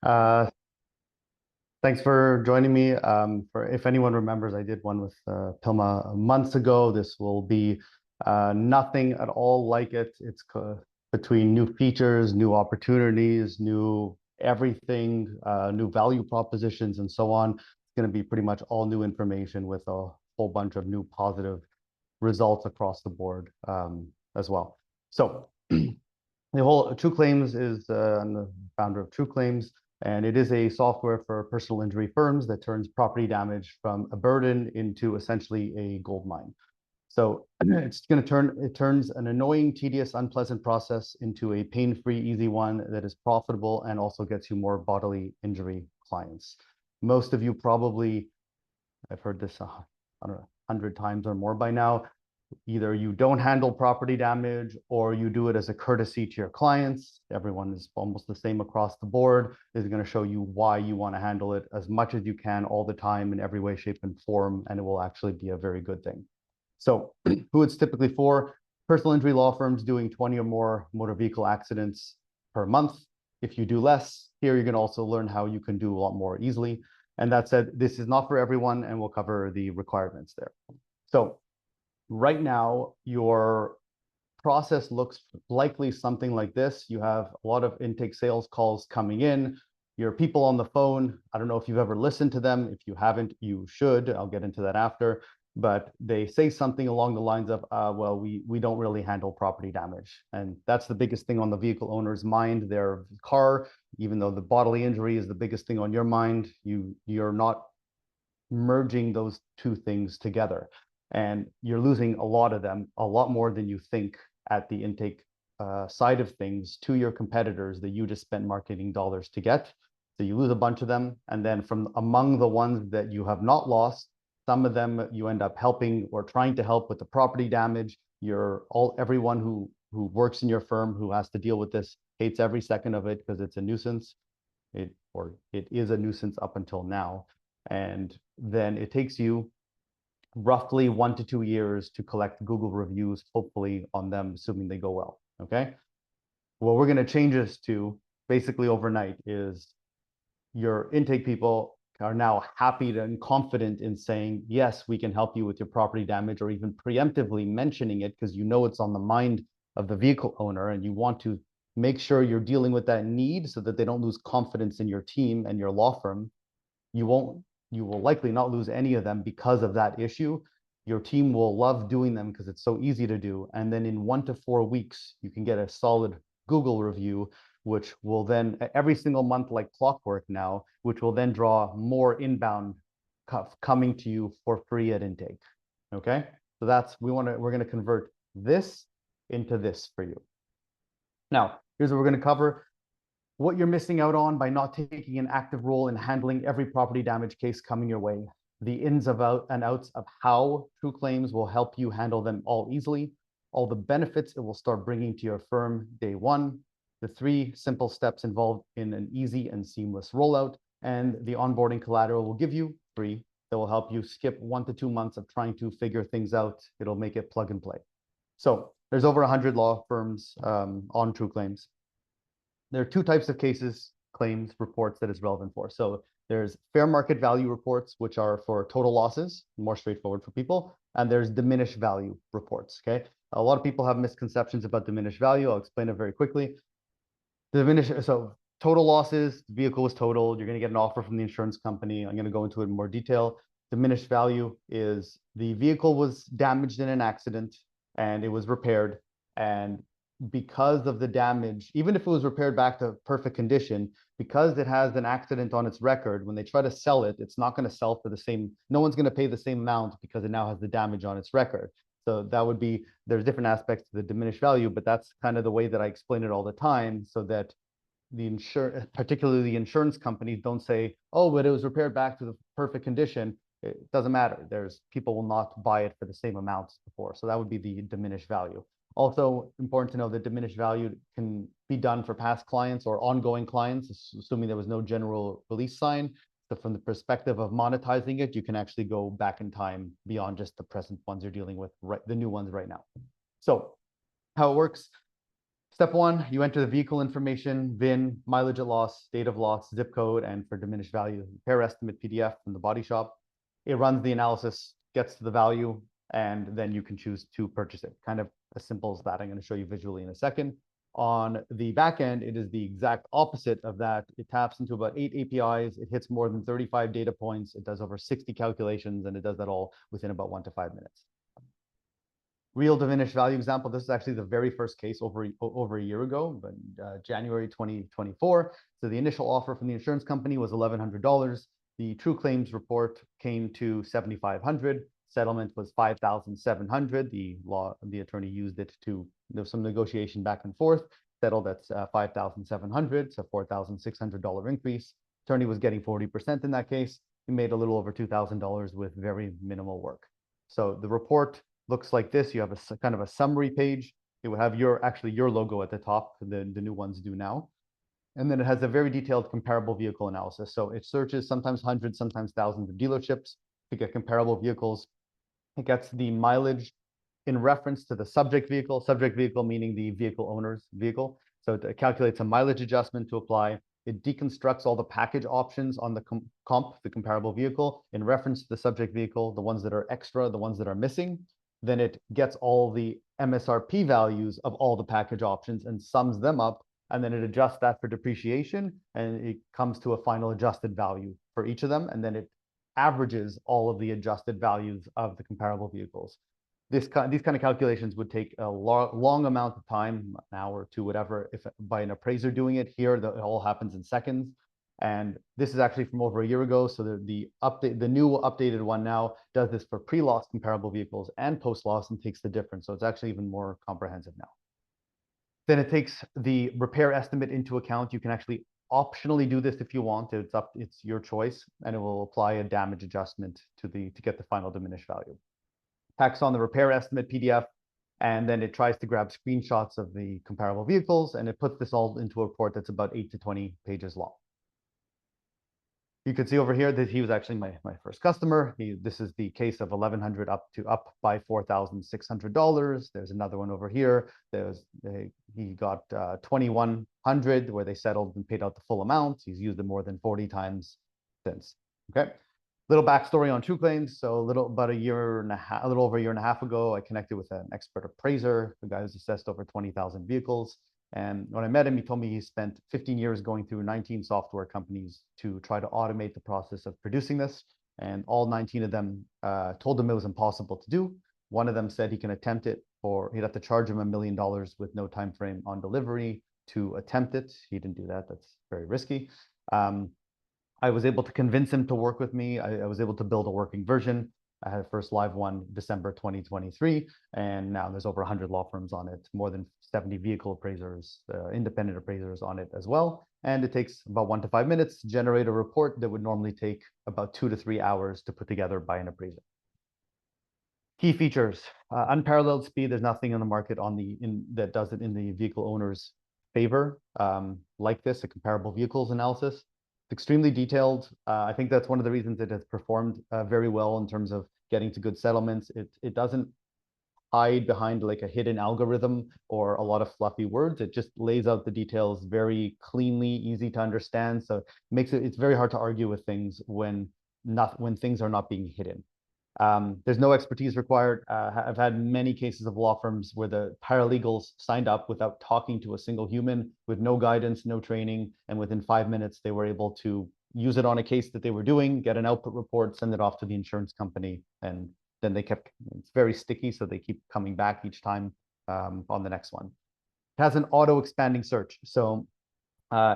Uh, Thanks for joining me. If anyone remembers, I did one with PILMMA months ago. This will be nothing at all like it. It's between new features, new opportunities, new everything, new value propositions, and so on. It's going to be pretty much all new information with a whole bunch of new positive results across the board as well. So the whole TRUEclaims is I'm the founder of TRUEclaims. And it is a software for personal injury firms that turns property damage from a burden into essentially a gold mine. So it's going to it turns an annoying, tedious, unpleasant process into a pain-free, easy one that is profitable and also gets you more bodily injury clients. Most of you probably, I've heard this, I don't know, 100 times or more by now. Either you don't handle property damage or you do it as a courtesy to your clients. Everyone is almost the same across the board. This is going to show you why you want to handle it as much as you can all the time in every way, shape, and form, and it will actually be a very good thing. So who it's typically for? Personal injury law firms doing 20 or more motor vehicle accidents per month. If you do less, here you're going to also learn how you can do a lot more easily. And that said, this is not for everyone, and we'll cover the requirements there. So right now, your process looks likely something like this. You have a lot of intake sales calls coming in. Your people on the phone, I don't know if you've ever listened to them. If you haven't, you should. I'll get into that after. But they say something along the lines of, well, we don't really handle property damage. And that's the biggest thing on the vehicle owner's mind, their car, even though the bodily injury is the biggest thing on your mind, you're not merging those two things together. And you're losing a lot of them, a lot more than you think at the intake side of things to your competitors that you just spent marketing dollars to get. So you lose a bunch of them. And then from among the ones that you have not lost, some of them you end up helping or trying to help with the property damage. Everyone who works in your firm who has to deal with this hates every second of it because it's a nuisance. It is a nuisance up until now. And then it takes you roughly 1 to 2 years to collect Google reviews, hopefully on them, assuming they go well, okay? What we're gonna change this to basically overnight is your intake people are now happy and confident in saying, yes, we can help you with your property damage, or even preemptively mentioning it because you know it's on the mind of the vehicle owner and you want to make sure you're dealing with that need so that they don't lose confidence in your team and your law firm. You will likely not lose any of them because of that issue. Your team will love doing them because it's so easy to do. And then in 1 to 4 weeks, you can get a solid Google review, which will then every single month, like clockwork now, which will then draw more inbound coming to you for free at intake. Okay, so we're going to convert this into this for you. Now, here's what we're going to cover. What you're missing out on by not taking an active role in handling every property damage case coming your way, the ins and outs of how TRUEclaims will help you handle them all easily, all the benefits it will start bringing to your firm day one, the 3 simple steps involved in an easy and seamless rollout, and the onboarding collateral will give you free that will help you skip 1 to 2 months of trying to figure things out. It'll make it plug and play. So there's over 100 law firms on TRUEclaims. There are 2 types of cases, claims, reports that is relevant for. So there's fair market value reports, which are for total losses, more straightforward for people. And there's diminished value reports, okay? A lot of people have misconceptions about diminished value. I'll explain it very quickly. So total losses, the vehicle was totaled. You're going to get an offer from the insurance company. I'm going to go into it in more detail. Diminished value is the vehicle was damaged in an accident and it was repaired. And because of the damage, even if it was repaired back to perfect condition, because it has an accident on its record, when they try to sell it, it's not going to sell for the same, no one's going to pay the same amount because it now has the damage on its record. So that would be, there's different aspects to the diminished value, but that's kind of the way that I explain it all the time so that particularly the insurance companies don't say, oh, but it was repaired back to the perfect condition. It doesn't matter. People will not buy it for the same amount before. So that would be the diminished value. Also important to know that diminished value can be done for past clients or ongoing clients, assuming there was no general release sign. So from the perspective of monetizing it, you can actually go back in time beyond just the present ones you're dealing with, the new ones right now. So how it works, Step one, you enter the vehicle information, VIN, mileage at loss, date of loss, zip code, and for diminished value, repair estimate PDF from the body shop. It runs the analysis, gets to the value, and then you can choose to purchase it. Kind of as simple as that. I'm going to show you visually in a second. On the back end, it is the exact opposite of that. It taps into about 8 APIs. It hits more than 35 data points. It does over 60 calculations, and it does that all within about 1 to 5 minutes. Real diminished value example. This is actually the very first case over a year ago, but January 2024. So the initial offer from the insurance company was $1,100. The TRUEclaims report came to $7,500. Settlement was $5,700. The attorney used it to, there was some negotiation back and forth. Settled at $5,700, so $4,600 increase. Attorney was getting 40% in that case. He made a little over $2,000 with very minimal work. So the report looks like this. You have a kind of a summary page. It will have your logo at the top. The new ones do now. And then it has a very detailed comparable vehicle analysis. So it searches sometimes hundreds, sometimes thousands of dealerships to get comparable vehicles. It gets the mileage in reference to the subject vehicle meaning the vehicle owner's vehicle. So it calculates a mileage adjustment to apply. It deconstructs all the package options on the the comparable vehicle, in reference to the subject vehicle, the ones that are extra, the ones that are missing. Then it gets all the MSRP values of all the package options and sums them up, and then it adjusts that for depreciation, and it comes to a final adjusted value for each of them, and then it averages all of the adjusted values of the comparable vehicles. These kind of calculations would take a long amount of time, an hour or two, whatever, if by an appraiser doing it. Here, it all happens in seconds. And this is actually from over a year ago. So the new updated one now does this for pre-loss comparable vehicles and post-loss and takes the difference. So it's actually even more comprehensive now. Then it takes the repair estimate into account. You can actually optionally do this if you want. It's your choice, and it will apply a damage adjustment to get the final diminished value. Tacks on the repair estimate PDF, and then it tries to grab screenshots of the comparable vehicles, and it puts this all into a report that's about 8 to 20 pages long. You can see over here that he was actually my first customer. This is the case of $1,100 up by $4,600. There's another one over here. He got $2,100 where they settled and paid out the full amount. He's used it more than 40 times since. Okay. Little backstory on TRUEclaims. So a little over a year and a half ago, I connected with an expert appraiser. The guy who's assessed over 20,000 vehicles. And when I met him, he told me he spent 15 years going through 19 software companies to try to automate the process of producing this. And all 19 of them told him it was impossible to do. One of them said he can attempt it, or he'd have to charge him $1 million with no time frame on delivery to attempt it. He didn't do that. That's very risky. I was able to convince him to work with me. I was able to build a working version. I had a first live one December 2023, and now there's over 100 law firms on it, more than 70 vehicle appraisers, independent appraisers on it as well. And it takes about 1 to 5 minutes to generate a report that would normally take about 2 to 3 hours to put together by an appraiser. Key features, unparalleled speed. There's nothing in the market that does it in the vehicle owner's favor like this, a comparable vehicles analysis. Extremely detailed. I think that's one of the reasons it has performed very well in terms of getting to good settlements. It doesn't hide behind like a hidden algorithm or a lot of fluffy words. It just lays out the details very cleanly, easy to understand. So it's very hard to argue with things when things are not being hidden. There's no expertise required. I've had many cases of law firms where the paralegals signed up without talking to a single human, with no guidance, no training, and within 5 minutes, they were able to use it on a case that they were doing, get an output report, send it off to the insurance company, and then it's very sticky, so they keep coming back each time on the next one. It has an auto-expanding search. So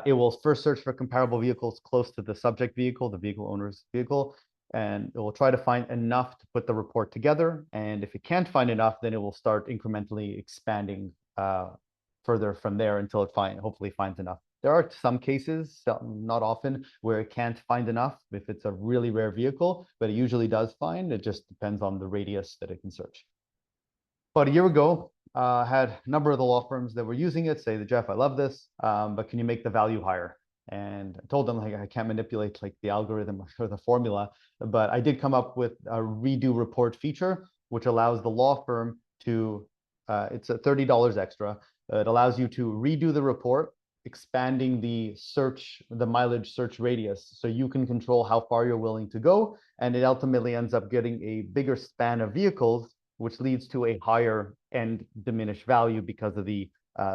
it will first search for comparable vehicles close to the subject vehicle, the vehicle owner's vehicle, and it will try to find enough to put the report together. And if it can't find enough, then it will start incrementally expanding further from there until it hopefully finds enough. There are some cases, not often, where it can't find enough if it's a really rare vehicle, but it usually does find. It just depends on the radius that it can search. About a year ago, I had a number of the law firms that were using it say, Jeff, I love this, but can you make the value higher? And I told them, like, I can't manipulate like the algorithm or the formula, but I did come up with a redo report feature, which allows the law firm to, it's a $30 extra, It allows you to redo the report, expanding the mileage search radius, so you can control how far you're willing to go, and it ultimately ends up getting a bigger span of vehicles, which leads to a higher end diminished value because of the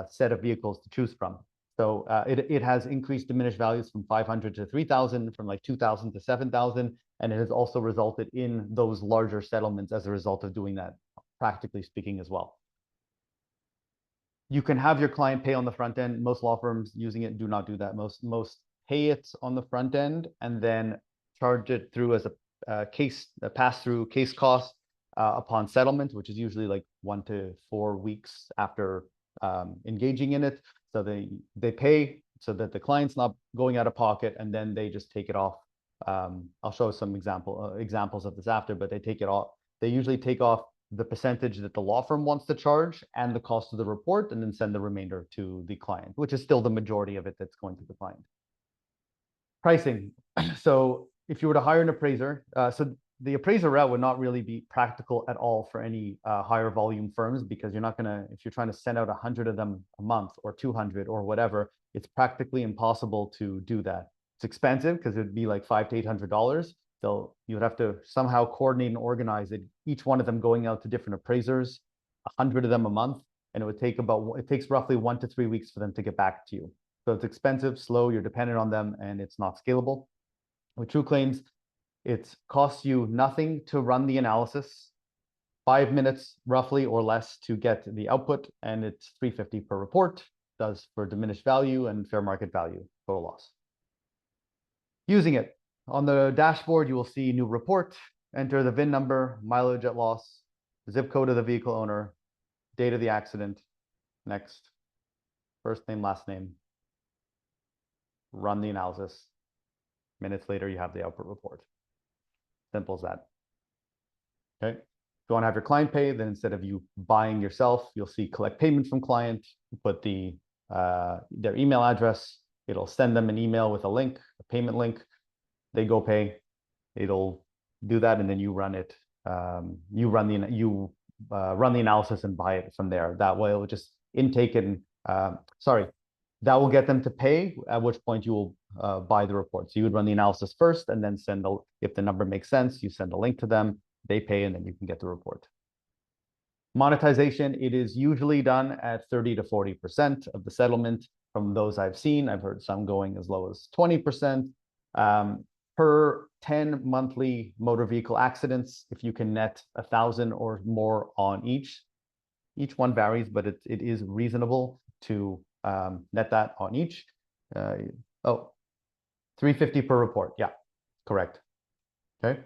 set of vehicles to choose from. So it has increased diminished values from 500 to 3,000, from like 2,000 to 7,000, and it has also resulted in those larger settlements as a result of doing that, practically speaking, as well. You can have your client pay on the front end. Most law firms using it do not do that. Most pay it on the front end and then charge it through as a pass-through case cost upon settlement, which is usually like 1 to 4 weeks after engaging in it. So they pay so that the client's not going out of pocket, and then they just take it off. I'll show some examples of this after, but they take it off. They usually take off the percentage that the law firm wants to charge and the cost of the report, and then send the remainder to the client, which is still the majority of it that's going to the client. Pricing. So if you were to hire an appraiser, so the appraiser route would not really be practical at all for any higher volume firms, because you're not going to, if you're trying to send out 100 of them a month or 200 or whatever, it's practically impossible to do that. It's expensive because it'd be like $500 to $800. So you would have to somehow coordinate and organize it, each one of them going out to different appraisers, 100 of them a month, and it takes roughly 1 to 3 weeks for them to get back to you. So it's expensive, slow, you're dependent on them, and it's not scalable. With TRUEclaims, it costs you nothing to run the analysis, 5 minutes roughly or less to get the output, and it's $350 per report, does for diminished value and fair market value, total loss. Using it. On the dashboard, you will see new report, enter the VIN number, mileage at loss, zip code of the vehicle owner, date of the accident, next, first name, last name, run the analysis. Minutes later, you have the output report. Simple as that. Okay. If you want to have your client pay, then instead of you buying yourself, you'll see collect payment from client, you put their email address, it'll send them an email with a link, a payment link. They go pay, it'll do that, and then you run it. You run the analysis and buy it from there. That way, it'll just intake and that will get them to pay. At which point you will buy the report. So you would run the analysis first, and then if the number makes sense, you send a link to them. They pay, and then you can get the report. Monetization, it is usually done at 30 to 40% of the settlement. From those I've seen, I've heard some going as low as 20%. Per 10 monthly motor vehicle accidents, if you can net 1,000 or more on each one varies, but it is reasonable to net that on each. $350 per report. Yeah, correct. Okay.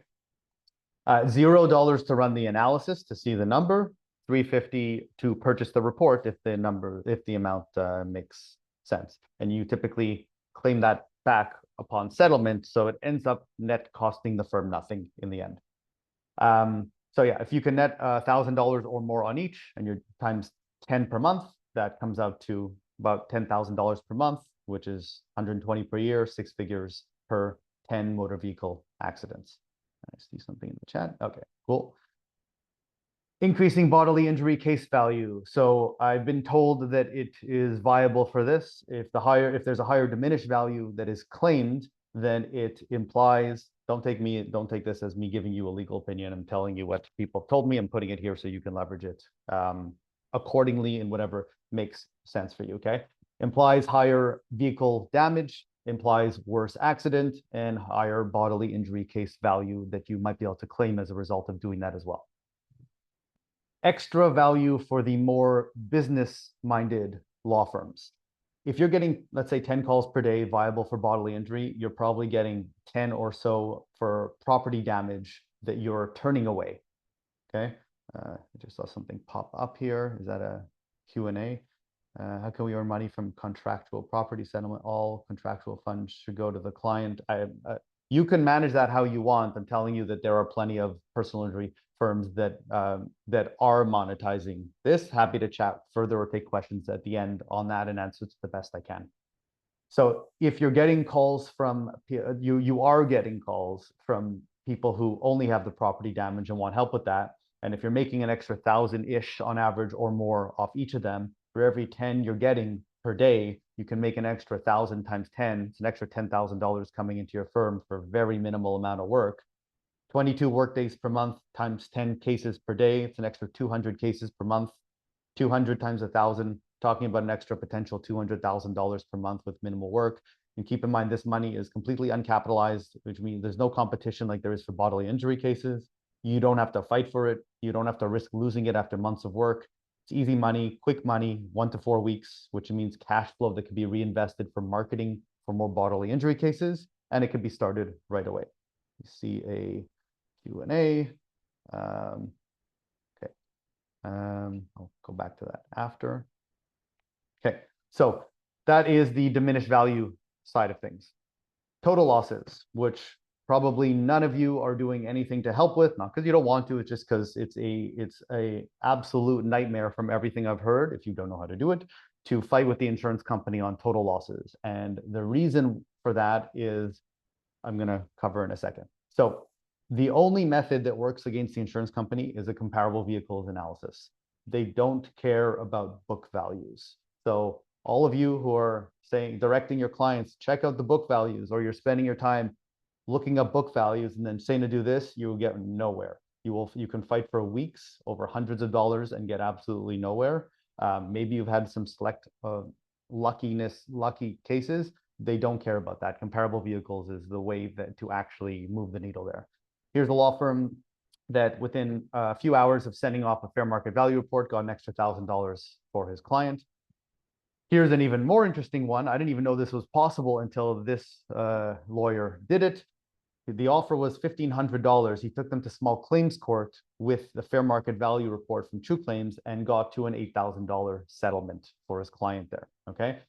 $0 to run the analysis to see the number, $350 to purchase the report if the amount makes sense. And you typically claim that back upon settlement, so it ends up net costing the firm nothing in the end. So yeah, if you can net $1,000 or more on each, and you're times 10 per month, that comes out to about $10,000 per month, which is 120 per year, 6 figures per 10 motor vehicle accidents. I see something in the chat. Okay, cool. Increasing bodily injury case value. So I've been told that it is viable for this. If there's a higher diminished value that is claimed, then it implies, don't take this as me giving you a legal opinion. I'm telling you what people have told me. I'm putting it here so you can leverage it accordingly in whatever makes sense for you, okay? Implies higher vehicle damage, implies worse accident, and higher bodily injury case value that you might be able to claim as a result of doing that as well. Extra value for the more business-minded law firms. If you're getting, let's say, 10 calls per day viable for bodily injury, you're probably getting 10 or so for property damage that you're turning away, okay? I just saw something pop up here. Is that a Q&A? How can we earn money from contractual property settlement? All contractual funds should go to the client. You can manage that how you want. I'm telling you that there are plenty of personal injury firms that are monetizing this. Happy to chat further or take questions at the end on that and answer to the best I can. So if you're getting calls from you are getting calls from people who only have the property damage and want help with that. And if you're making an extra 1,000-ish on average or more off each of them, For every 10 you're getting per day, you can make an extra 1,000 times 10. It's an extra $10,000 coming into your firm for very minimal amount of work. 22 workdays per month times 10 cases per day. It's an extra 200 cases per month. 200 times 1,000, talking about an extra potential $200,000 per month with minimal work. And keep in mind, this money is completely uncapitalized, which means there's no competition like there is for bodily injury cases. You don't have to fight for it. You don't have to risk losing it after months of work. It's easy money, quick money, 1 to 4 weeks, which means cash flow that could be reinvested for marketing for more bodily injury cases, and it could be started right away. You see a Q&A. Okay. I'll go back to that after. Okay, so that is the diminished value side of things. Total losses, which probably none of you are doing anything to help with, not because you don't want to, it's just because it's a absolute nightmare from everything I've heard, if you don't know how to do it, to fight with the insurance company on total losses. And the reason for that is I'm going to cover in a second. So the only method that works against the insurance company is a comparable vehicles analysis. They don't care about book values. So all of you who are saying, directing your clients, check out the book values, or you're spending your time looking up book values and then saying to do this, you will get nowhere. You can fight for weeks over hundreds of dollars and get absolutely nowhere. Maybe you've had some select lucky cases. They don't care about that. Comparable vehicles is the way that to actually move the needle there. Here's a law firm that within a few hours of sending off a fair market value report got an extra $1,000 for his client. Here's an even more interesting one. I didn't even know this was possible until this lawyer did it. The offer was $1,500. He took them to small claims court with the fair market value report from TRUEclaims and got to an $8,000 settlement for his client there, okay?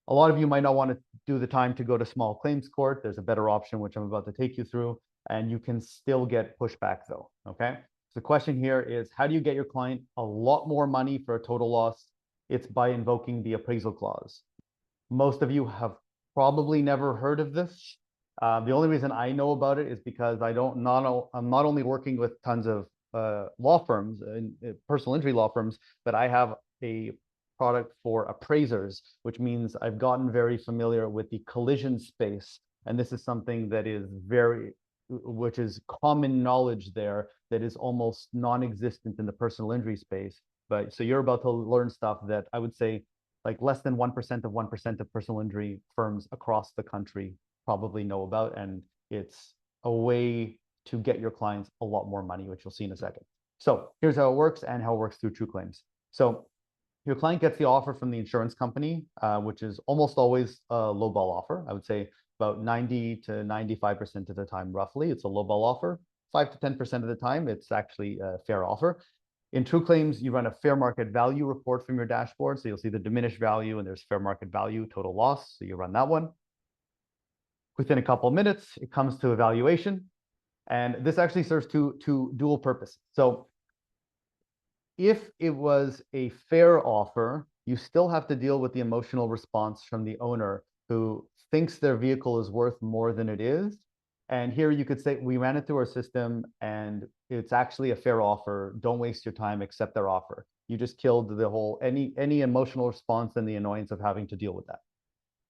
A lot of you might not want to do the time to go to small claims court. There's a better option, which I'm about to take you through, and you can still get pushback though, okay? So the question here is, how do you get your client a lot more money for a total loss? It's by invoking the appraisal clause. Most of you have probably never heard of this. The only reason I know about it is because I'm not only working with tons of law firms and personal injury law firms, but I have a product for appraisers, which means I've gotten very familiar with the collision space. And this is something that is which is common knowledge there that is almost non-existent in the personal injury space. But so you're about to learn stuff that I would say like less than 1% of 1% of personal injury firms across the country probably know about. And it's a way to get your clients a lot more money, which you'll see in a second. So here's how it works and how it works through TRUEclaims. So your client gets the offer from the insurance company, which is almost always a lowball offer. I would say about 90 to 95% of the time, roughly, it's a lowball offer. 5 to 10% of the time, it's actually a fair offer. In TRUEclaims, you run a fair market value report from your dashboard. So you'll see the diminished value and there's fair market value, total loss. So you run that one. Within a couple of minutes, it comes to evaluation. And this actually serves two dual purposes. So if it was a fair offer, you still have to deal with the emotional response from the owner who thinks their vehicle is worth more than it is. And here you could say, we ran it through our system and it's actually a fair offer. Don't waste your time, accept their offer. You just killed the whole, any emotional response and the annoyance of having to deal with that.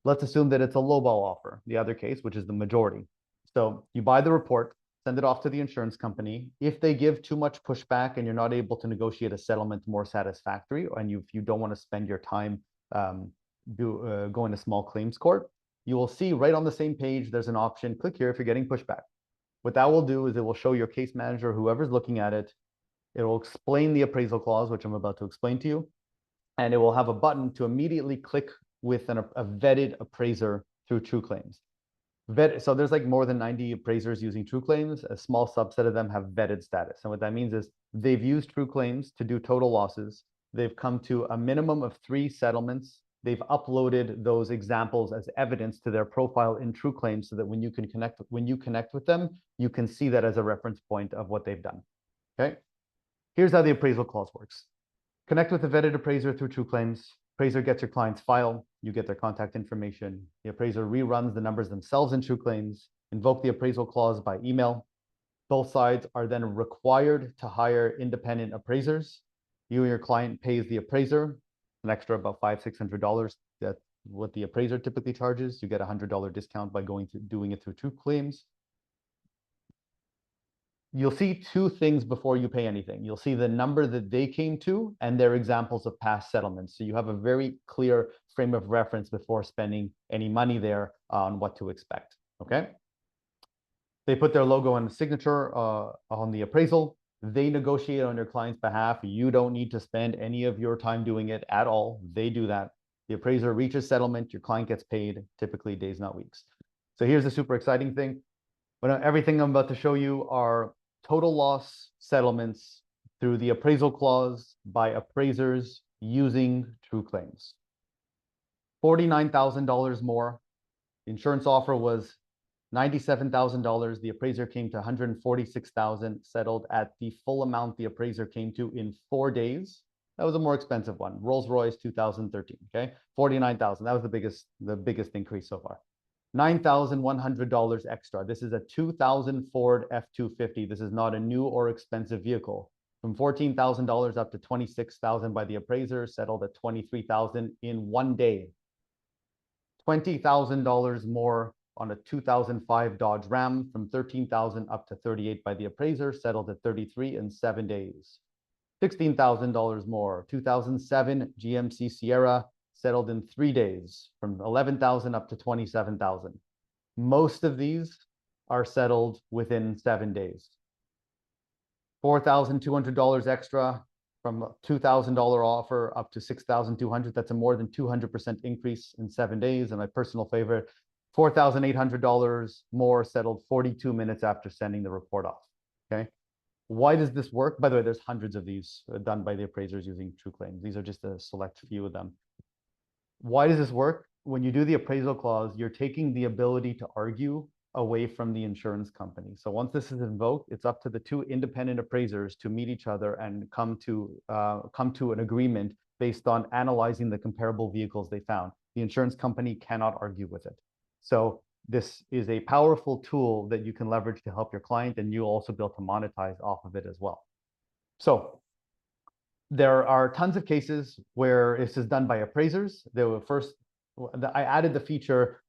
Let's assume that it's a lowball offer, the other case, which is the majority. So you buy the report, send it off to the insurance company. If they give too much pushback and you're not able to negotiate a settlement more satisfactory, and if you don't want to spend your time going to small claims court, you will see right on the same page, there's an option, click here if you're getting pushback. What that will do is it will show your case manager, whoever's looking at it, it will explain the appraisal clause, which I'm about to explain to you, and it will have a button to immediately click with a vetted appraiser through TRUEclaims. So there's like more than 90 appraisers using TRUEclaims. A small subset of them have vetted status. And what that means is they've used TRUEclaims to do total losses. They've come to a minimum of 3 settlements. They've uploaded those examples as evidence to their profile in TRUEclaims so that when you connect with them, you can see that as a reference point of what they've done. Okay. Here's how the appraisal clause works. Connect with the vetted appraiser through TRUEclaims. Appraiser gets your client's file, you get their contact information. The appraiser reruns the numbers themselves in TRUEclaims, invoke the appraisal clause by email. Both sides are then required to hire independent appraisers. You and your client pays the appraiser. an extra about $500-600. That's what the appraiser typically charges. You get a $100 discount by doing it through TRUEclaims. You'll see two things before you pay anything. You'll see the number that they came to and their examples of past settlements. So you have a very clear frame of reference before spending any money there on what to expect, okay? They put their logo and signature on the appraisal. They negotiate on your client's behalf. You don't need to spend any of your time doing it at all. They do that. The appraiser reaches settlement. Your client gets paid, typically days, not weeks. So here's the super exciting thing. Everything I'm about to show you are total loss settlements through the appraisal clause by appraisers using TRUEclaims. $49,000 more. The insurance offer was $97,000. The appraiser came to $146,000, settled at the full amount the appraiser came to in 4 days. That was a more expensive one. Rolls-Royce 2013. Okay, $49,000. That was the biggest increase so far. $9,100 extra. This is a 2000 Ford F-250. This is not a new or expensive vehicle. From $14,000 up to $26,000 by the appraiser, settled at $23,000 in 1 day. $20,000 more on a 2005 Dodge Ram, from $13,000 up to $38,000 by the appraiser, settled at $33,000 in 7 days. $16,000 more, 2007 GMC Sierra, settled in 3 days, from $11,000 up to $27,000. Most of these are settled within 7 days. $4,200 extra, from a $2,000 offer up to $6,200. That's a more than 200% increase in 7 days. And my personal favorite, $4,800 more, settled 42 minutes after sending the report off. Okay. Why does this work? By the way, there's hundreds of these done by the appraisers using TRUEclaims. These are just a select few of them. Why does this work? When you do the appraisal clause, you're taking the ability to argue away from the insurance company. So once this is invoked, it's up to the two independent appraisers to meet each other and come to an agreement based on analyzing the comparable vehicles they found. The insurance company cannot argue with it. So this is a powerful tool that you can leverage to help your client, and you'll also be able to monetize off of it as well. So there are tons of cases where this is done by appraisers. I added the feature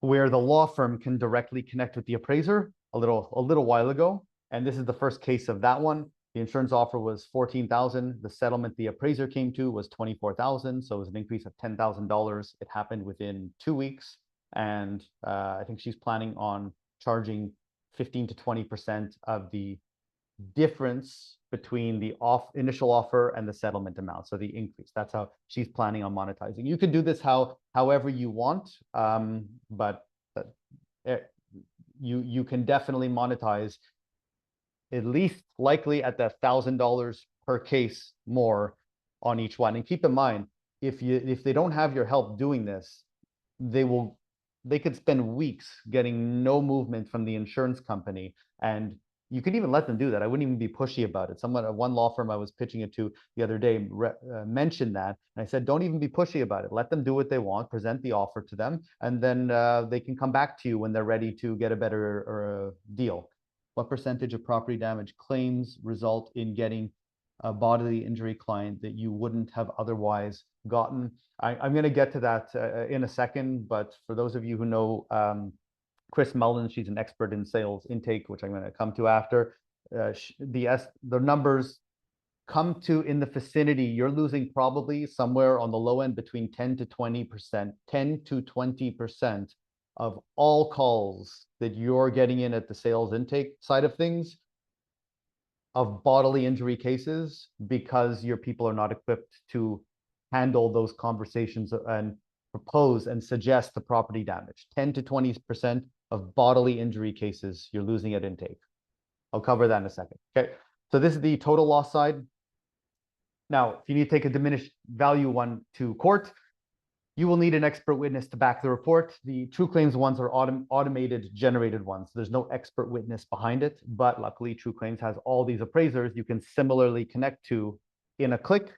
where the law firm can directly connect with the appraiser a little while ago. And this is the first case of that one. The insurance offer was $14,000. The settlement the appraiser came to was $24,000. So it was an increase of $10,000. It happened within 2 weeks. And I think she's planning on charging 15 to 20% of the difference between the initial offer and the settlement amount. So the increase, that's how she's planning on monetizing. You can do this however you want, but you can definitely monetize at least likely at the $1,000 per case more on each one. And keep in mind, if they don't have your help doing this, they could spend weeks getting no movement from the insurance company, and you can even let them do that. I wouldn't even be pushy about it. One law firm I was pitching it to the other day mentioned that, and I said, don't even be pushy about it. Let them do what they want, present the offer to them, and then they can come back to you when they're ready to get a better deal. What percentage of property damage claims result in getting a bodily injury client that you wouldn't have otherwise gotten? I'm going to get to that in a second, but for those of you who know Chris Mullins, she's an expert in sales intake, which I'm going to come to after. The numbers come to in the vicinity. You're losing probably somewhere on the low end between 10 to 20%, 10 to 20% of all calls that you're getting in at the sales intake side of things of bodily injury cases, because your people are not equipped to handle those conversations and propose and suggest the property damage. 10 to 20% of bodily injury cases you're losing at intake. I'll cover that in a second. Okay, so this is the total loss side. Now, if you need to take a diminished value one to court, you will need an expert witness to back the report. The TRUEclaims ones are automated generated ones. There's no expert witness behind it, but luckily TRUEclaims has all these appraisers you can similarly connect to in a click.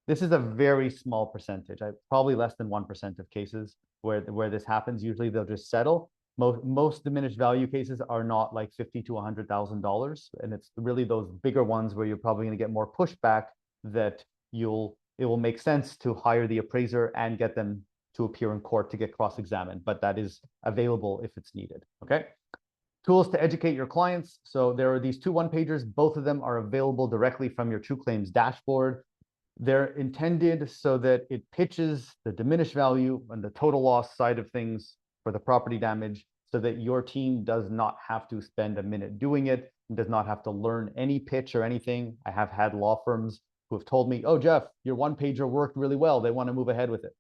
This is a very small percentage, probably less than 1% of cases where this happens. Usually they'll just settle. Most diminished value cases are not like $50,000 to $100,000. And it's really those bigger ones where you're probably going to get more pushback that you'll it will make sense to hire the appraiser and get them to appear in court to get cross-examined, but that is available if it's needed, okay? Tools to educate your clients. So there are these two one-pagers. Both of them are available directly from your TRUEclaims dashboard. They're intended so that it pitches the diminished value and the total loss side of things for the property damage so that your team does not have to spend a minute doing it and does not have to learn any pitch or anything. I have had law firms who have told me, oh, Jeff, your one-pager worked really well. They want to move ahead with it.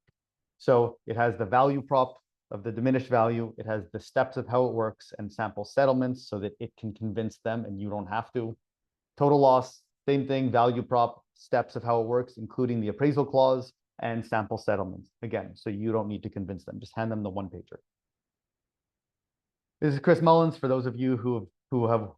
So it has the value prop of the diminished value. It has the steps of how it works and sample settlements so that it can convince them and you don't have to. Total loss, same thing, value prop, steps of how it works, including the appraisal clause and sample settlements. Again, so you don't need to convince them. Just hand them the one-pager. This is Chris Mullins. For those of you who have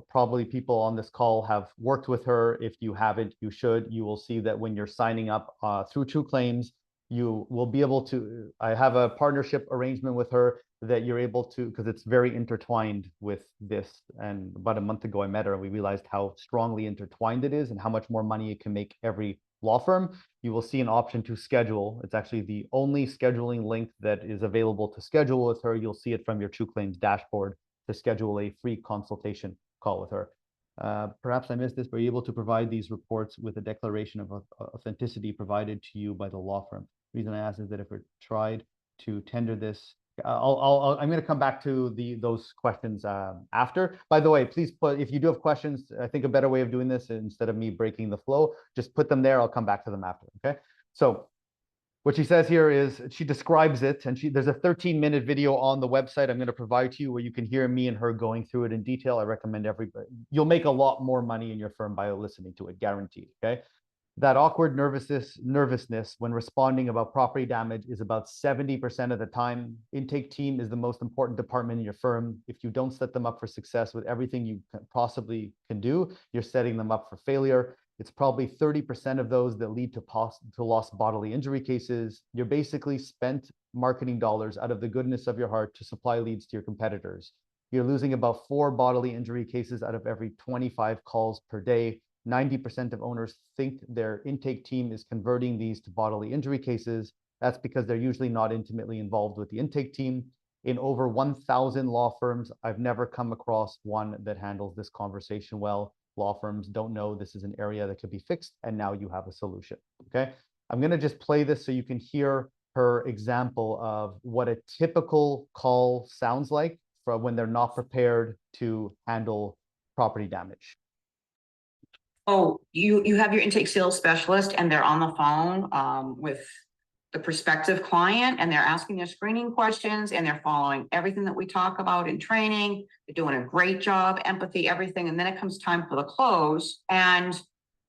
probably people on this call have worked with her. If you haven't, you should. You will see that when you're signing up through TRUEclaims, you will be able to, I have a partnership arrangement with her that you're able to, because it's very intertwined with this. And about a month ago, I met her and we realized how strongly intertwined it is and how much more money it can make every law firm. You will see an option to schedule. It's actually the only scheduling link that is available to schedule with her. You'll see it from your TRUEclaims dashboard to schedule a free consultation call with her. Perhaps I missed this, but are you able to provide these reports with a declaration of authenticity provided to you by the law firm? The reason I ask is that if we're tried to tender this, I'm going to come back to those questions after. By the way, please put, if you do have questions, I think a better way of doing this, instead of me breaking the flow, just put them there. I'll come back to them after. Okay. So what she says here is she describes it, and there's a 13-minute video on the website I'm going to provide to you where you can hear me and her going through it in detail. I recommend everybody. You'll make a lot more money in your firm by listening to it, guaranteed. Okay. That awkward nervousness when responding about property damage is about 70% of the time. Intake team is the most important department in your firm. If you don't set them up for success with everything you possibly can do, you're setting them up for failure. It's probably 30% of those that lead to lost bodily injury cases. You're basically spent marketing dollars out of the goodness of your heart to supply leads to your competitors. You're losing about 4 bodily injury cases out of every 25 calls per day. 90% of owners think their intake team is converting these to bodily injury cases. That's because they're usually not intimately involved with the intake team. In over 1,000 law firms, I've never come across one that handles this conversation well. Law firms don't know this is an area that could be fixed, and now you have a solution, okay? I'm gonna just play this so you can hear her example of what a typical call sounds like for when they're not prepared to handle property damage. Oh, you have your intake sales specialist and they're on the phone with the prospective client and they're asking their screening questions and they're following everything that we talk about in training. They're doing a great job, empathy, everything. And then it comes time for the close and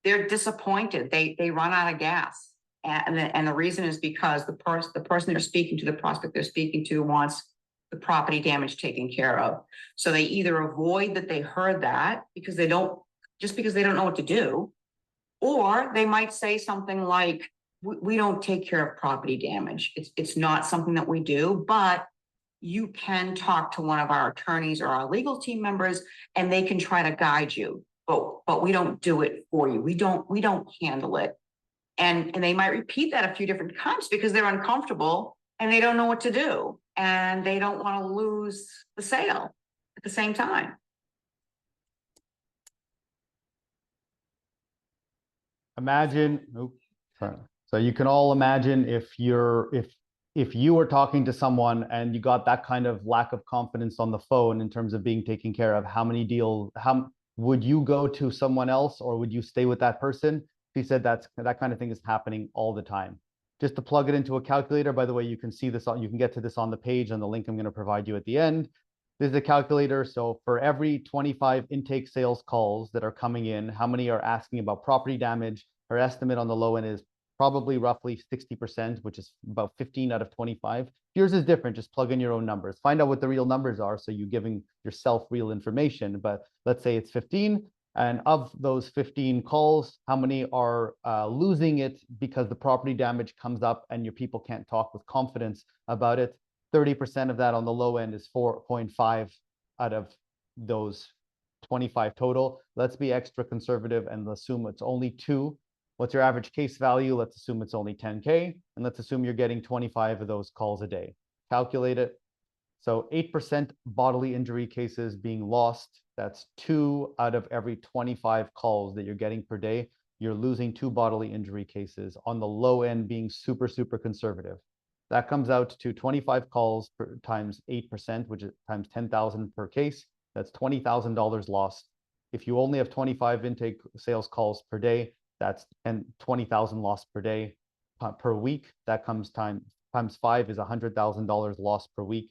they're disappointed. They run out of gas. And the reason is because the person they're speaking to, the prospect they're speaking to wants the property damage taken care of. So they either avoid that they heard that because they don't know what to do, or they might say something like, we don't take care of property damage. It's not something that we do, but you can talk to one of our attorneys or our legal team members and they can try to guide you, but we don't do it for you. We don't handle it. And they might repeat that a few different times because they're uncomfortable and they don't know what to do. And they don't want to lose the sale at the same time. Imagine, so you can all imagine if you were talking to someone and you got that kind of lack of confidence on the phone in terms of being taken care of, how would you go to someone else or would you stay with that person? She said that kind of thing is happening all the time. Just to plug it into a calculator, by the way, you can see this you can get to this on the page on the link I'm going to provide you at the end. This is a calculator. So for every 25 intake sales calls that are coming in, how many are asking about property damage? Her estimate on the low end is probably roughly 60%, which is about 15 out of 25. Yours is different. Just plug in your own numbers. Find out what the real numbers are so you're giving yourself real information. But let's say it's 15. And of those 15 calls, how many are losing it because the property damage comes up and your people can't talk with confidence about it? 30% of that on the low end is 4.5 out of those 25 total. Let's be extra conservative and assume it's only 2 What's your average case value? Let's assume it's only 10K, and let's assume you're getting 25 of those calls a day. Calculate it. So 8% bodily injury cases being lost. That's 2 out of every 25 calls that you're getting per day. You're losing 2 bodily injury cases, on the low end being super, super conservative. That comes out to 25 calls times 8%, which is times 10,000 per case. That's $20,000 lost. If you only have 25 intake sales calls per day, that's 20,000 lost per day. Per week, that comes times 5 is $100,000 lost per week.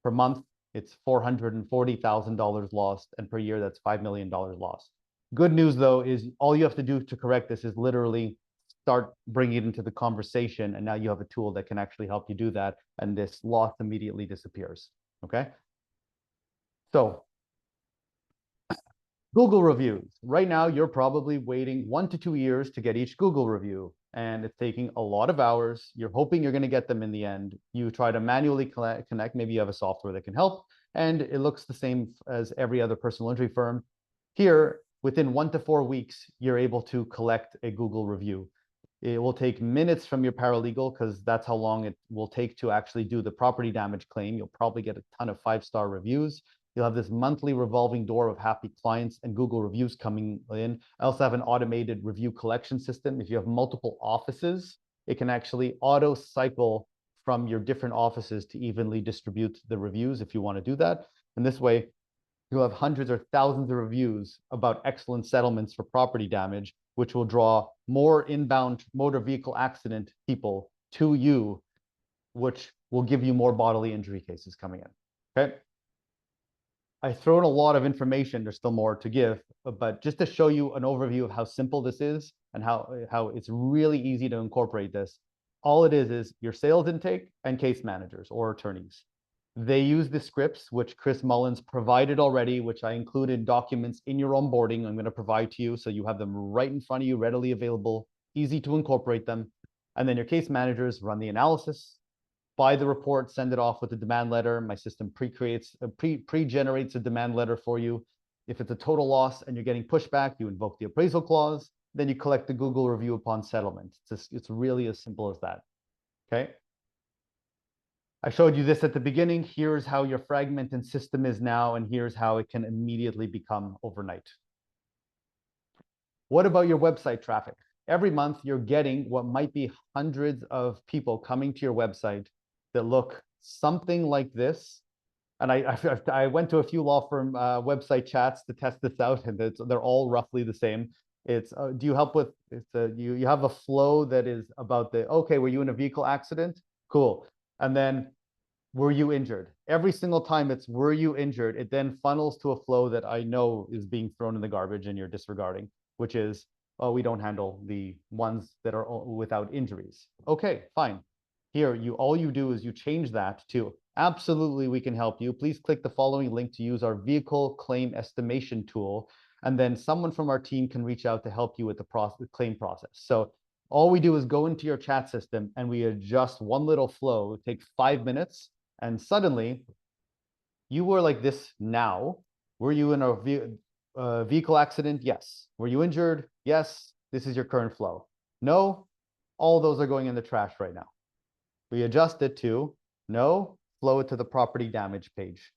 Per month, it's $440,000 lost, and per year, that's $5 million lost. Good news, though, is all you have to do to correct this is literally start bringing it into the conversation, and now you have a tool that can actually help you do that, and this loss immediately disappears, okay? So Google reviews. Right now, you're probably waiting 1 to 2 years to get each Google review, and it's taking a lot of hours. You're hoping you're going to get them in the end. You try to manually connect. Maybe you have a software that can help, and it looks the same as every other personal injury firm. Here, within 1 to 4 weeks, you're able to collect a Google review. It will take minutes from your paralegal because that's how long it will take to actually do the property damage claim. You'll probably get a ton of 5-star reviews. You'll have this monthly revolving door of happy clients and Google reviews coming in. I also have an automated review collection system. If you have multiple offices, it can actually auto cycle from your different offices to evenly distribute the reviews if you want to do that. And this way, you'll have hundreds or thousands of reviews about excellent settlements for property damage, which will draw more inbound motor vehicle accident people to you, which will give you more bodily injury cases coming in, okay? I've thrown a lot of information. There's still more to give, but just to show you an overview of how simple this is and how it's really easy to incorporate this. All it is your sales intake and case managers or attorneys. They use the scripts, which Chris Mullins provided already, which I included documents in your onboarding. I'm going to provide to you so you have them right in front of you, readily available, easy to incorporate them. And then your case managers run the analysis, buy the report, send it off with a demand letter. My system pre-generates a demand letter for you. If it's a total loss and you're getting pushback, you invoke the appraisal clause, then you collect the Google review upon settlement. It's really as simple as that, okay? I showed you this at the beginning. Here's how your fragmented system is now, and here's how it can immediately become overnight. What about your website traffic? Every month, you're getting what might be hundreds of people coming to your website that look something like this. And I went to a few law firm website chats to test this out, and they're all roughly the same. It's do you help with? You have a flow that is about okay, were you in a vehicle accident? Cool. And then, were you injured? Every single time it's were you injured, it then funnels to a flow that I know is being thrown in the garbage and you're disregarding, which is, oh, we don't handle the ones that are without injuries. Okay, fine. Here, all you do is you change that to absolutely we can help you. Please click the following link to use our vehicle claim estimation tool. And then someone from our team can reach out to help you with the claim process. So all we do is go into your chat system and we adjust one little flow. It takes 5 minutes. And suddenly, you were like this now. Were you in a vehicle accident? Yes. Were you injured? Yes. This is your current flow. No, all those are going in the trash right now. We adjust it to no, flow it to the property damage page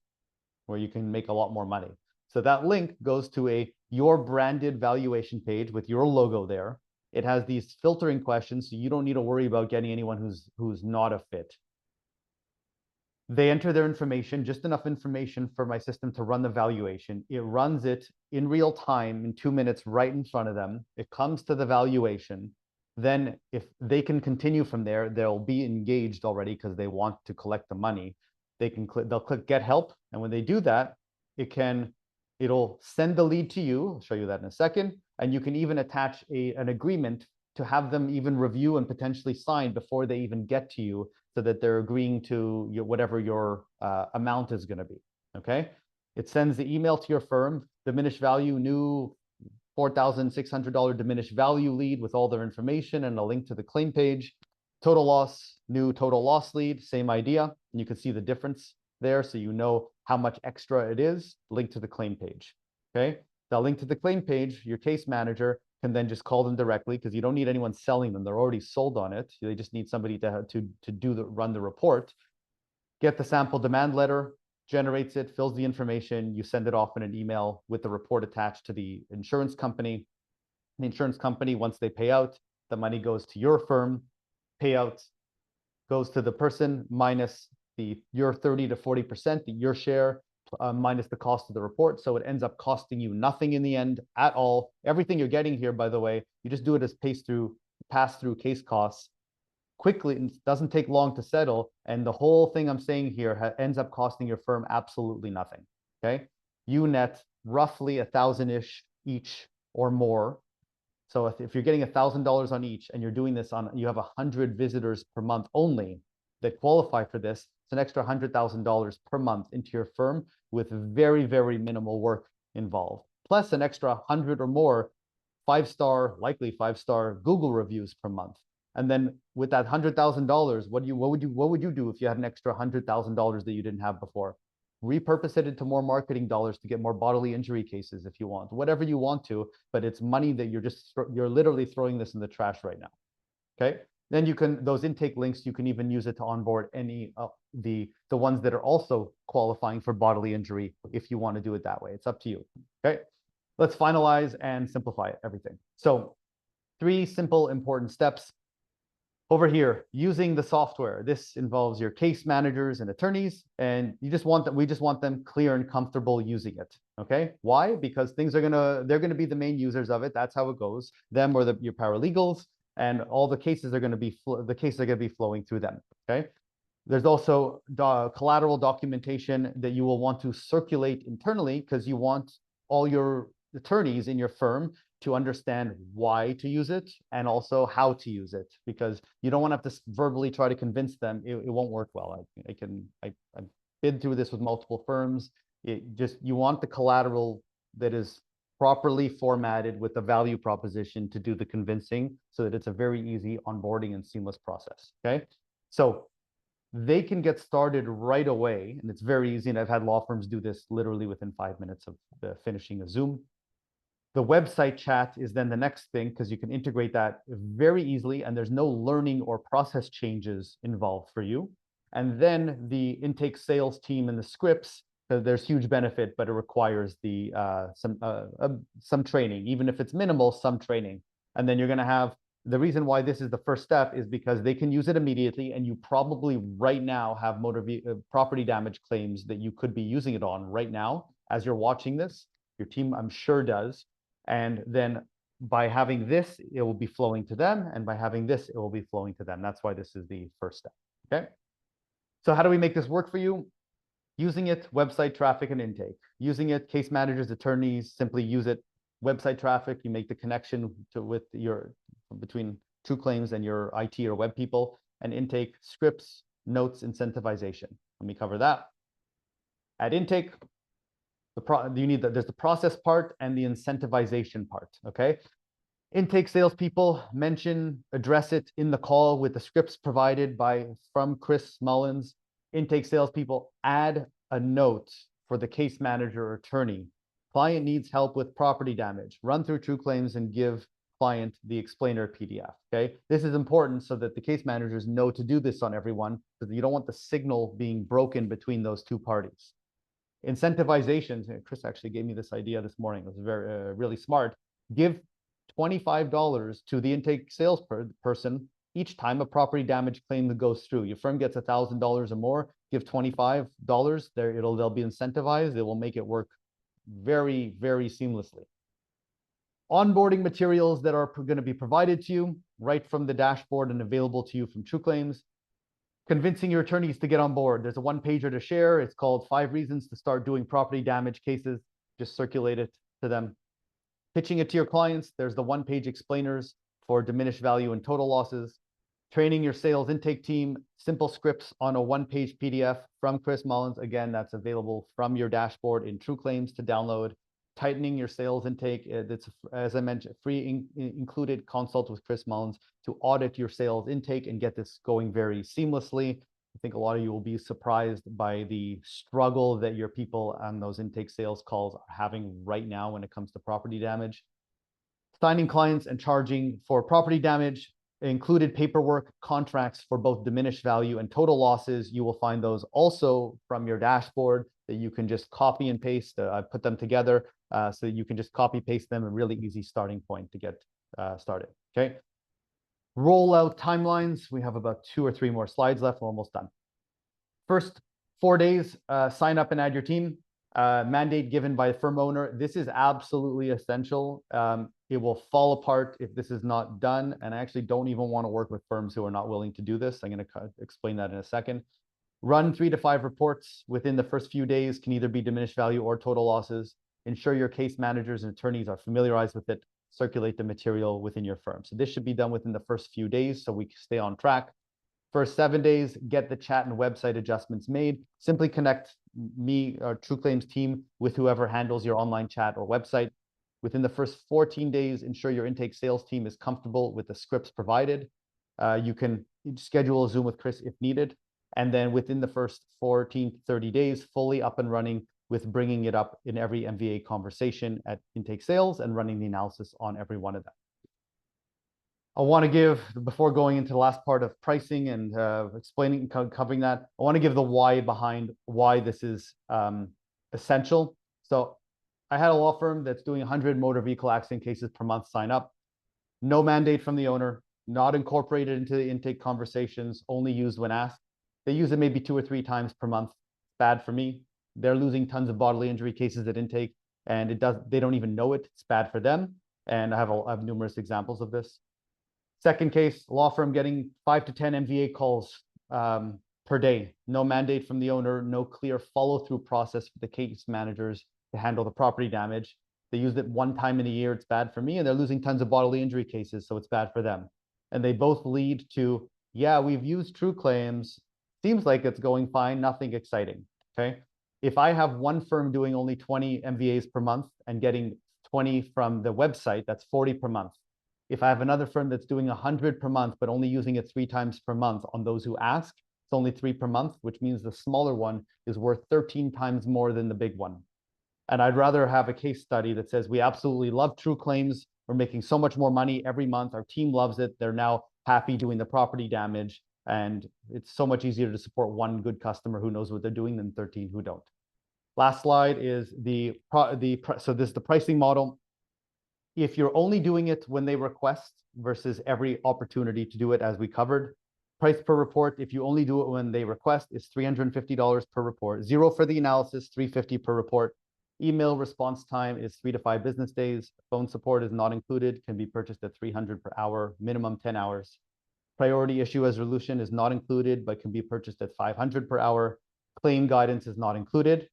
where you can make a lot more money. So that link goes to your branded valuation page with your logo there. It has these filtering questions, so you don't need to worry about getting anyone who's not a fit. They enter their information, just enough information for my system to run the valuation. It runs it in real time in 2 minutes right in front of them. It comes to the valuation. Then if they can continue from there, they'll be engaged already because they want to collect the money. They'll click get help. And when they do that, it'll send the lead to you. I'll show you that in a second. And you can even attach an agreement to have them even review and potentially sign before they even get to you, so that they're agreeing to whatever your amount is going to be, okay? It sends the email to your firm, diminished value, new $4,600 diminished value lead with all their information and a link to the claim page. Total loss, new total loss lead, same idea. And you can see the difference there, so you know how much extra it is, link to the claim page, okay? That link to the claim page, your case manager can then just call them directly because you don't need anyone selling them. They're already sold on it. They just need somebody to run the report. Get the sample demand letter, generates it, fills the information. You send it off in an email with the report attached to the insurance company. The insurance company, once they pay out, the money goes to your firm. Payout goes to the person minus your 30 to 40%, your share, minus the cost of the report. So it ends up costing you nothing in the end at all. Everything you're getting here, by the way, you just do it as pass-through case costs. Quickly, it doesn't take long to settle. And the whole thing I'm saying here ends up costing your firm absolutely nothing. Okay. You net roughly $1,000-ish each or more. So if you're getting $1,000 on each and you're doing this you have 100 visitors per month only that qualify for this, it's an extra $100,000 per month into your firm with very, very minimal work involved. Plus an extra 100 or more likely five-star Google reviews per month. And then with that $100,000, what would you do if you had an extra $100,000 that you didn't have before? Repurpose it into more marketing dollars to get more bodily injury cases if you want, whatever you want to, but it's money that you're literally throwing this in the trash right now. Okay. Then those intake links, you can even use it to onboard any the ones that are also qualifying for bodily injury if you want to do it that way. It's up to you. Okay. Let's finalize and simplify everything. So 3 simple, important steps. Over here, using the software. This involves your case managers and attorneys, and we just want them clear and comfortable using it. Okay. Why? Because they're gonna be the main users of it. That's how it goes. Them or your paralegals, and all the cases are gonna be flowing through them. Okay. There's also collateral documentation that you will want to circulate internally because you want all your attorneys in your firm to understand why to use it and also how to use it, because you don't want to have to verbally try to convince them. It won't work well. I've been through this with multiple firms. You want the collateral that is properly formatted with the value proposition to do the convincing so that it's a very easy onboarding and seamless process. Okay. So they can get started right away, and it's very easy. And I've had law firms do this literally within 5 minutes of finishing a Zoom. The website chat is then the next thing because you can integrate that very easily and there's no learning or process changes involved for you. And then the intake sales team and the scripts, there's huge benefit, but it requires some training, even if it's minimal, some training. And then you're going to have the reason why this is the first step is because they can use it immediately, and you probably right now have property damage claims that you could be using it on right now as you're watching this. Your team, I'm sure, does. And then by having this, it will be flowing to them. And by having this, it will be flowing to them. That's why this is the first step. Okay. So how do we make this work for you? Using it, website traffic and intake. Using it, case managers, attorneys, simply use it. Website traffic, you make the connection between TRUEclaims and your IT or web people. And intake, scripts, notes, incentivization. Let me cover that. At intake, there's the process part and the incentivization part. Okay. Intake salespeople address it in the call with the scripts provided from Chris Mullins. Intake salespeople add a note for the case manager or attorney. Client needs help with property damage. Run through TRUEclaims and give client the explainer PDF. Okay. This is important so that the case managers know to do this on everyone, because you don't want the signal being broken between those two parties. Incentivizations. Chris actually gave me this idea this morning. It was really smart. Give $25 to the intake sales person each time a property damage claim that goes through. Your firm gets $1,000 or more, give $25. They'll be incentivized. It will make it work very, very seamlessly. Onboarding materials that are going to be provided to you right from the dashboard and available to you from TRUEclaims. Convincing your attorneys to get on board. There's a 1-pager to share. It's called 5 Reasons to Start Doing Property Damage Cases. Just circulate it to them. Pitching it to your clients. There's the 1-page explainers for diminished value and total losses. Training your sales intake team. Simple scripts on a 1-page PDF from Chris Mullins. Again, that's available from your dashboard in TRUEclaims to download. Tightening your sales intake. That's, as I mentioned, free included consult with Chris Mullins to audit your sales intake and get this going very seamlessly. I think a lot of you will be surprised by the struggle that your people on those intake sales calls are having right now when it comes to property damage. Signing clients and charging for property damage, included paperwork, contracts for both diminished value and total losses. You will find those also from your dashboard that you can just copy and paste. I put them together so that you can just copy paste them, a really easy starting point to get started. Okay. Rollout timelines. We have about 2 or 3 more slides left. We're almost done. First 4 days, sign up and add your team. Mandate given by the firm owner. This is absolutely essential. It will fall apart if this is not done. And I actually don't even want to work with firms who are not willing to do this. I'm going to explain that in a second. Run 3 to 5 reports within the first few days, can either be diminished value or total losses. Ensure your case managers and attorneys are familiarized with it. Circulate the material within your firm. So this should be done within the first few days so we can stay on track. First 7 days, get the chat and website adjustments made. Simply connect me or TRUEclaims team with whoever handles your online chat or website. Within the first 14 days, ensure your intake sales team is comfortable with the scripts provided. You can schedule a Zoom with Chris if needed. And then within the first 14 to 30 days, fully up and running with bringing it up in every MVA conversation at intake sales and running the analysis on every one of them. I want to give, before going into the last part of pricing and explaining, covering that, I want to give the why behind why this is essential. So I had a law firm that's doing 100 motor vehicle accident cases per month sign up. No mandate from the owner, not incorporated into the intake conversations, only used when asked. They use it maybe 2 or 3 times per month. Bad for me. They're losing tons of bodily injury cases at intake, and they don't even know it. It's bad for them. And I have numerous examples of this. Second case, law firm getting 5 to 10 MVA calls per day. No mandate from the owner, no clear follow-through process for the case managers to handle the property damage. They used it 1 time in a year. It's bad for me, and they're losing tons of bodily injury cases, so it's bad for them. And they both lead to, yeah, we've used TRUEclaims. Seems like it's going fine, nothing exciting, okay? If I have one firm doing only 20 MVAs per month and getting 20 from the website, that's 40 per month. If I have another firm that's doing 100 per month, but only using it 3 times per month on those who ask, it's only 3 per month, which means the smaller one is worth 13 times more than the big one. And I'd rather have a case study that says, we absolutely love TRUEclaims. We're making so much more money every month. Our team loves it. They're now happy doing the property damage. And it's so much easier to support one good customer who knows what they're doing than 13 who don't. Last slide is so this is the pricing model. If you're only doing it when they request versus every opportunity to do it, as we covered, price per report, if you only do it when they request, is $350 per report. 0 for the analysis, $350 per report. Email response time is 3 to 5 business days. Phone support is not included, can be purchased at $300 per hour, minimum 10 hours. Priority issue resolution is not included, but can be purchased at $500 per hour. Claim guidance is not included.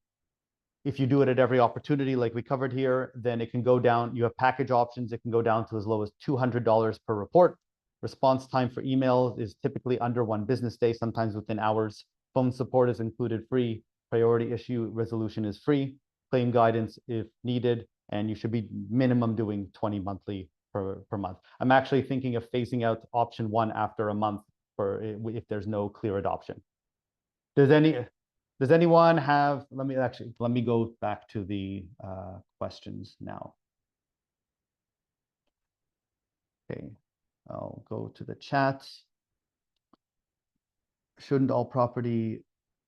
If you do it at every opportunity, like we covered here, then it can go down. You have package options. It can go down to as low as $200 per report. Response time for emails is typically under 1 business day, sometimes within hours. Phone support is included free. Priority issue resolution is free. Claim guidance if needed, and you should be minimum doing 20 monthly per month. I'm actually thinking of phasing out option 1 after a month if there's no clear adoption. Does anyone have, let me go back to the questions now. Okay, I'll go to the chat. Shouldn't all property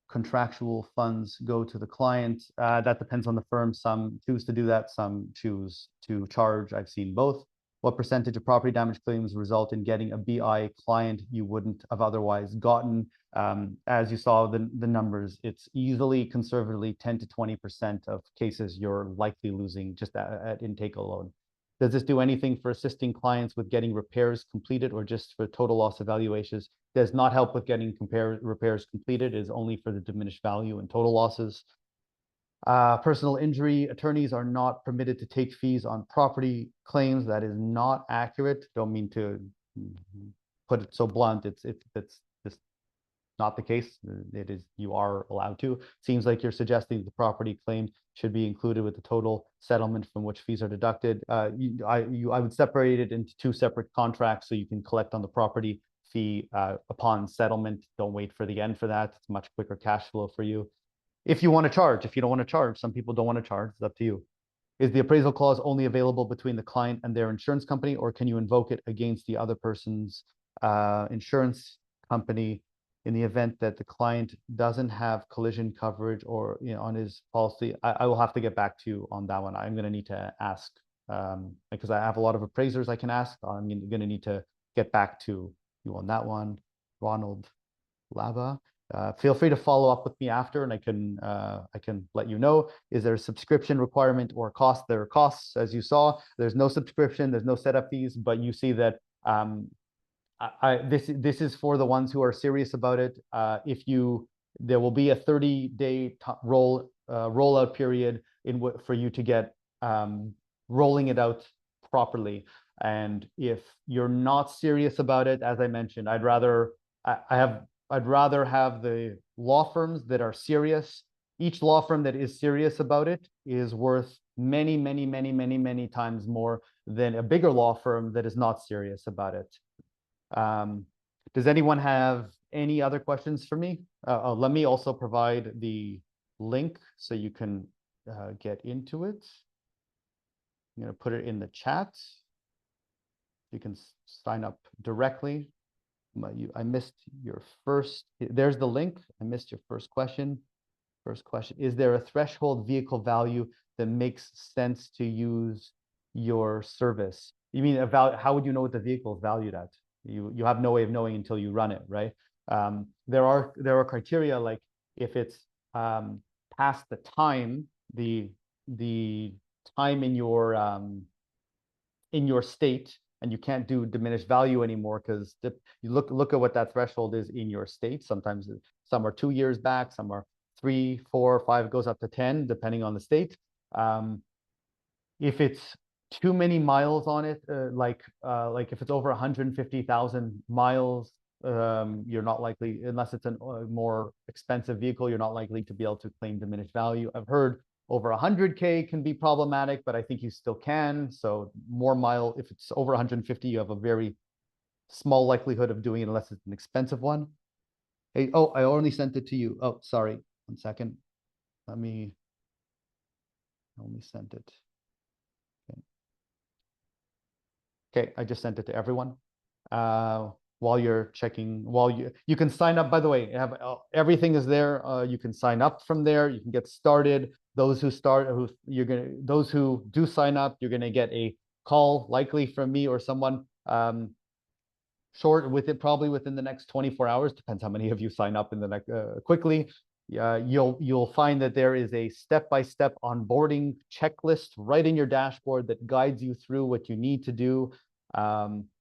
contractual funds go to the client? That depends on the firm. Some choose to do that, some choose to charge. I've seen both. What percentage of property damage claims result in getting a BI client you wouldn't have otherwise gotten? As you saw the numbers, it's easily, conservatively 10 to 20% of cases you're likely losing just at intake alone. Does this do anything for assisting clients with getting repairs completed or just for total loss evaluations? Does not help with getting repairs completed. It is only for the diminished value and total losses. Personal injury attorneys are not permitted to take fees on property claims. That is not accurate. Don't mean to put it so blunt. It's just not the case. It is, you are allowed to. Seems like you're suggesting the property claim should be included with the total settlement from which fees are deducted. I would separate it into 2 separate contracts so you can collect on the property fee upon settlement. Don't wait for the end for that. It's much quicker cash flow for you. If you want to charge, if you don't want to charge, some people don't want to charge, it's up to you. Is the appraisal clause only available between the client and their insurance company, or can you invoke it against the other person's insurance company in the event that the client doesn't have collision coverage or on his policy? I will have to get back to you on that one. I'm going to need to ask because I have a lot of appraisers I can ask. I'm going to need to get back to you on that one. Ronald Lava. Feel free to follow up with me after, and I can let you know. Is there a subscription requirement or cost? There are costs, as you saw. There's no subscription. There's no setup fees, but you see that this is for the ones who are serious about it. There will be a 30-day rollout period for you to get rolling it out properly. And if you're not serious about it, as I mentioned, I'd rather have the law firms that are serious. Each law firm that is serious about it is worth many, many, many, many, many times more than a bigger law firm that is not serious about it. Does anyone have any other questions for me? Let me also provide the link so you can get into it. I'm going to put it in the chat. You can sign up directly. I missed your first. There's the link. I missed your first question. First question: is there a threshold vehicle value that makes sense to use your service? You mean how would you know what the vehicle is valued at? You have no way of knowing until you run it, right? There are criteria, like if it's past the time, the time in your state, and you can't do diminished value anymore because you look at what that threshold is in your state. Sometimes some are 2 years back, some are 3, 4, 5, goes up to 10, depending on the state. If it's too many miles on it, like if it's over 150,000 miles, you're not likely, unless it's a more expensive vehicle, you're not likely to be able to claim diminished value. I've heard over 100K can be problematic, but I think you still can. So if it's over 150, you have a very small likelihood of doing it unless it's an expensive one. Hey, oh, I only sent it to you. Oh, sorry. 1 second. I only sent it. Okay, I just sent it to everyone. While you're checking, you can sign up. By the way, everything is there. You can sign up from there. You can get started. Those who do sign up, you're gonna get a call, likely from me or someone probably within the next 24 hours. Depends how many of you sign up in the next quickly. You'll find that there is a step-by-step onboarding checklist right in your dashboard that guides you through what you need to do.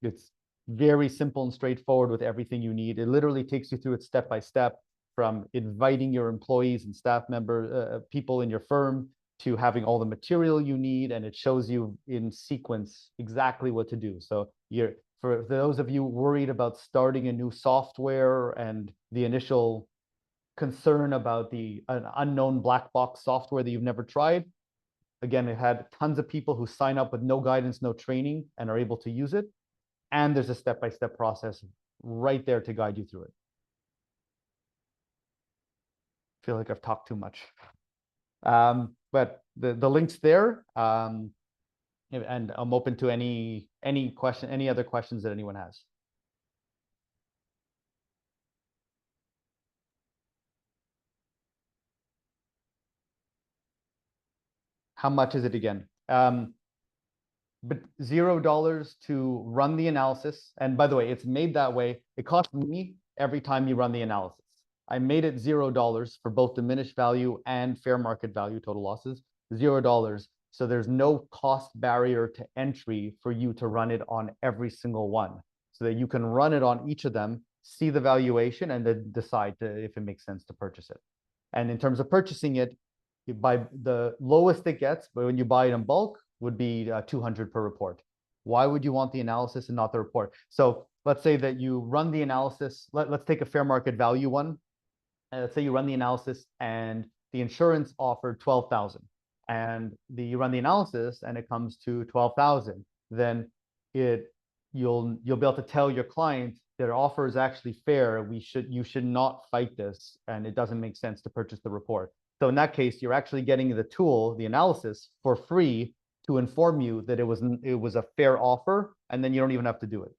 It's very simple and straightforward with everything you need. It literally takes you through it step by step, from inviting your employees and staff members, people in your firm, to having all the material you need, and it shows you in sequence exactly what to do. So for those of you worried about starting a new software and the initial concern about an unknown black box software that you've never tried, again, I've had tons of people who sign up with no guidance, no training, and are able to use it. And there's a step-by-step process right there to guide you through it. I feel like I've talked too much. But the link's there. And I'm open to any other questions that anyone has. How much is it again? But $0 to run the analysis. And by the way, it's made that way. It costs me every time you run the analysis. I made it $0 for both diminished value and fair market value total losses, $0. So there's no cost barrier to entry for you to run it on every single one, so that you can run it on each of them, see the valuation, and then decide if it makes sense to purchase it. And in terms of purchasing it, you buy the lowest it gets, but when you buy it in bulk, would be 200 per report. Why would you want the analysis and not the report? So let's say that you run the analysis. Let's take a fair market value one. Let's say you run the analysis and the insurance offered 12,000, and you run the analysis and it comes to 12,000. Then you'll be able to tell your client their offer is actually fair. You should not fight this, and it doesn't make sense to purchase the report. So in that case, you're actually getting the tool, the analysis, for free to inform you that it was a fair offer, and then you don't even have to do it.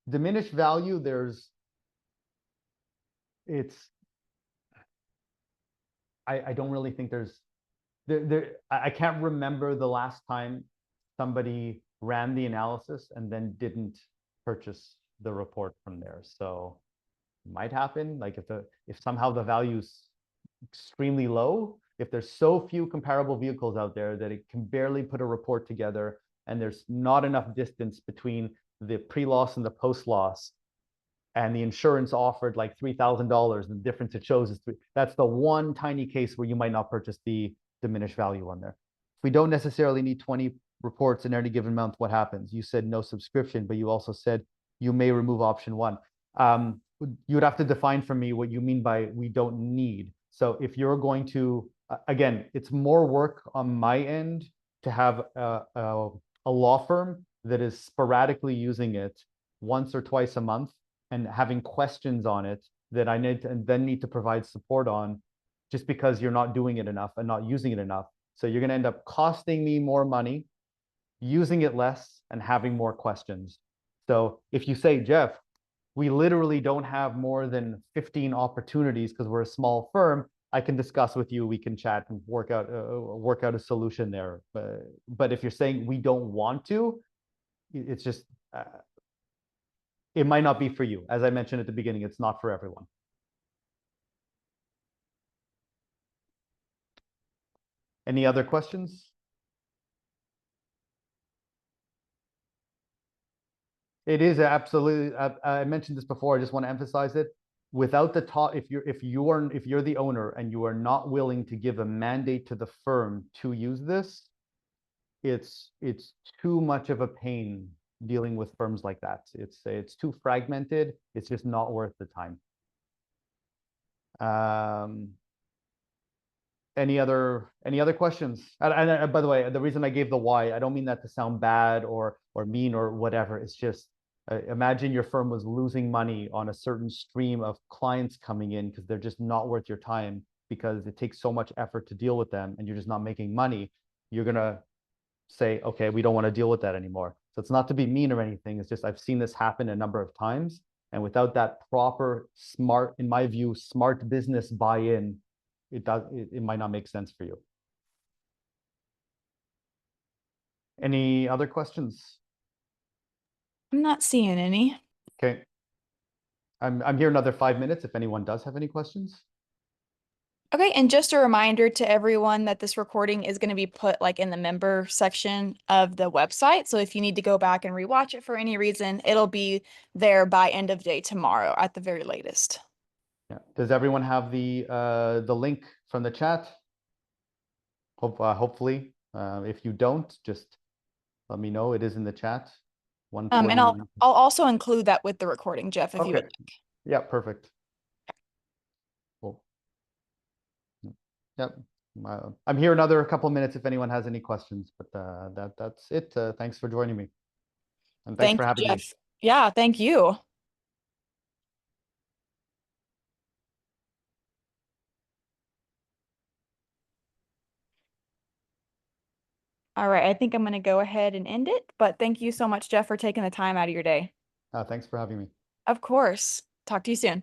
Diminished value, I don't really think I can't remember the last time somebody ran the analysis and then didn't purchase the report from there. So it might happen, like if somehow the value's extremely low, if there's so few comparable vehicles out there that it can barely put a report together, and there's not enough distance between the pre-loss and the post-loss, and the insurance offered like $3,000, and the difference it shows is that's the one tiny case where you might not purchase the diminished value on there. If we don't necessarily need 20 reports in any given month, what happens? You said no subscription, but you also said you may remove option one. You would have to define for me what you mean by we don't need. So if you're going to, again, it's more work on my end to have a law firm that is sporadically using it once or twice a month and having questions on it that I need to, and then need to provide support on, just because you're not doing it enough and not using it enough. So you're going to end up costing me more money, using it less, and having more questions. So if you say, Jeff, we literally don't have more than 15 opportunities because we're a small firm, I can discuss with you, we can chat and work out a solution there. But if you're saying we don't want to, it's just, it might not be for you. As I mentioned at the beginning, it's not for everyone. Any other questions? It is absolutely, I mentioned this before, I just want to emphasize it. Without the top, if you're the owner and you are not willing to give a mandate to the firm to use this, it's too much of a pain dealing with firms like that. It's too fragmented. It's just not worth the time. Any other questions? And by the way, the reason I gave the why, I don't mean that to sound bad or mean or whatever. It's just, imagine your firm was losing money on a certain stream of clients coming in because they're just not worth your time because it takes so much effort to deal with them and you're just not making money. You're going to say, okay, we don't want to deal with that anymore. So it's not to be mean or anything. It's just, I've seen this happen a number of times. And without that proper, smart, in my view, smart business buy-in, it might not make sense for you. Any other questions? I'm not seeing any. Okay. I'm here another 5 minutes if anyone does have any questions. Okay, and just a reminder to everyone that this recording is going to be put like in the member section of the website. So if you need to go back and rewatch it for any reason, it'll be there by end of day tomorrow at the very latest. Yeah. Does everyone have the link from the chat? Hopefully, if you don't, just let me know. It is in the chat. And I'll also include that with the recording, Jeff, if you would like. Yeah, perfect. Cool. Yep. I'm here another couple minutes if anyone has any questions, but that's it. Thanks for joining me. And thanks for having me. Yeah, thank you. All right, I think I'm going to go ahead and end it, but thank you so much, Jeff, for taking the time out of your day. Thanks for having me. Of course. Talk to you soon.